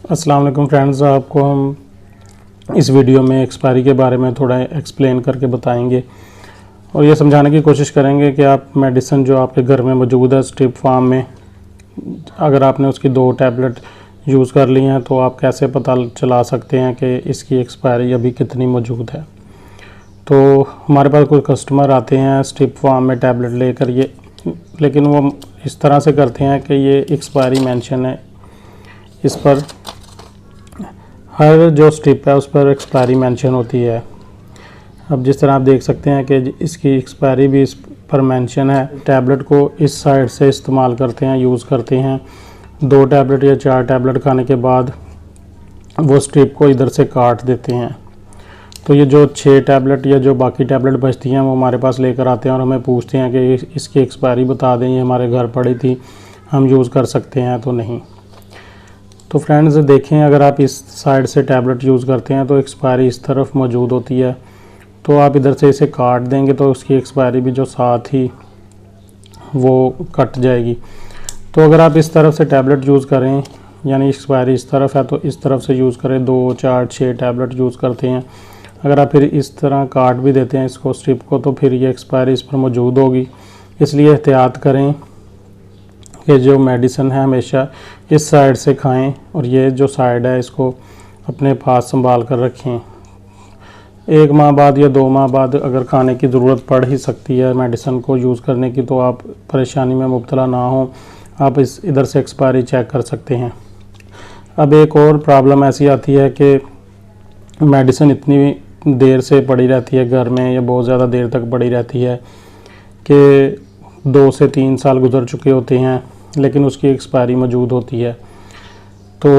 अस्सलाम वालेकुम फ्रेंड्स, आपको हम इस वीडियो में एक्सपायरी के बारे में थोड़ा एक्सप्लेन करके बताएंगे और ये समझाने की कोशिश करेंगे कि आप मेडिसिन जो आपके घर में मौजूद है स्ट्रिप फार्म में, अगर आपने उसकी 2 टैबलेट यूज़ कर ली हैं तो आप कैसे पता चला सकते हैं कि इसकी एक्सपायरी अभी कितनी मौजूद है। तो हमारे पास कोई कस्टमर आते हैं स्ट्रिप फार्म में टैबलेट लेकर, लेकिन वो इस तरह से करते हैं कि ये एक्सपायरी मेंशन है, इस पर हर जो स्ट्रिप है उस पर एक्सपायरी मेंशन होती है। अब जिस तरह आप देख सकते हैं कि इसकी एक्सपायरी भी इस पर मेंशन है। टैबलेट को इस साइड से इस्तेमाल करते हैं, यूज़ करते हैं। 2 टैबलेट या 4 टैबलेट खाने के बाद वो स्ट्रिप को इधर से काट देते हैं। तो ये जो 6 टैबलेट या जो बाकी टैबलेट बचती हैं वो हमारे पास लेकर आते हैं और हमें पूछते हैं कि इसकी एक्सपायरी बता दें, ये हमारे घर पड़ी थी, हम यूज़ कर सकते हैं तो नहीं। तो फ्रेंड्स देखें, अगर आप इस साइड से टैबलेट यूज़ करते हैं तो एक्सपायरी इस तरफ मौजूद होती है, तो आप इधर से इसे काट देंगे तो उसकी एक्सपायरी भी जो साथ ही वो कट जाएगी। तो अगर आप इस तरफ से टैबलेट यूज़ करें, यानी एक्सपायरी इस तरफ है तो इस तरफ से यूज़ करें, 2, 4, 6 टैबलेट यूज़ करते हैं, अगर आप फिर इस तरह काट भी देते हैं इसको स्ट्रिप को, तो फिर ये एक्सपायरी इस पर मौजूद होगी। इसलिए एहतियात करें कि जो मेडिसिन है हमेशा इस साइड से खाएं और ये जो साइड है इसको अपने पास संभाल कर रखें। 1 माह बाद या 2 माह बाद अगर खाने की ज़रूरत पड़ ही सकती है मेडिसिन को यूज़ करने की, तो आप परेशानी में मुब्तला ना हो, आप इधर से एक्सपायरी चेक कर सकते हैं। अब एक और प्रॉब्लम ऐसी आती है कि मेडिसिन इतनी देर से पड़ी रहती है घर में, या बहुत ज़्यादा देर तक पड़ी रहती है कि 2 से 3 साल गुजर चुके होते हैं, लेकिन उसकी एक्सपायरी मौजूद होती है। तो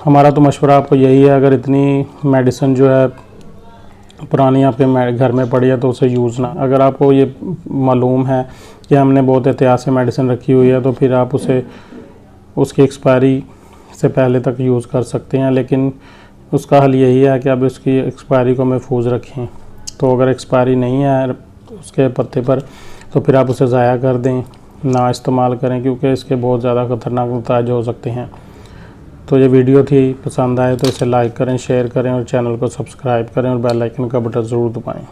हमारा तो मशवरा आपको यही है, अगर इतनी मेडिसिन जो है पुरानी आपके घर में पड़ी है तो उसे यूज़ ना, अगर आपको ये मालूम है कि हमने बहुत एहतियात से मेडिसिन रखी हुई है तो फिर आप उसे उसकी एक्सपायरी से पहले तक यूज़ कर सकते हैं, लेकिन उसका हल यही है कि आप उसकी एक्सपायरी को महफूज रखें। तो अगर एक्सपायरी नहीं है उसके पत्ते पर तो फिर आप उसे ज़ाया कर दें, ना इस्तेमाल करें, क्योंकि इसके बहुत ज़्यादा ख़तरनाक नतीजे हो सकते हैं। तो ये वीडियो थी, पसंद आए तो इसे लाइक करें, शेयर करें और चैनल को सब्सक्राइब करें और बेल आइकन का बटन ज़रूर दबाएं।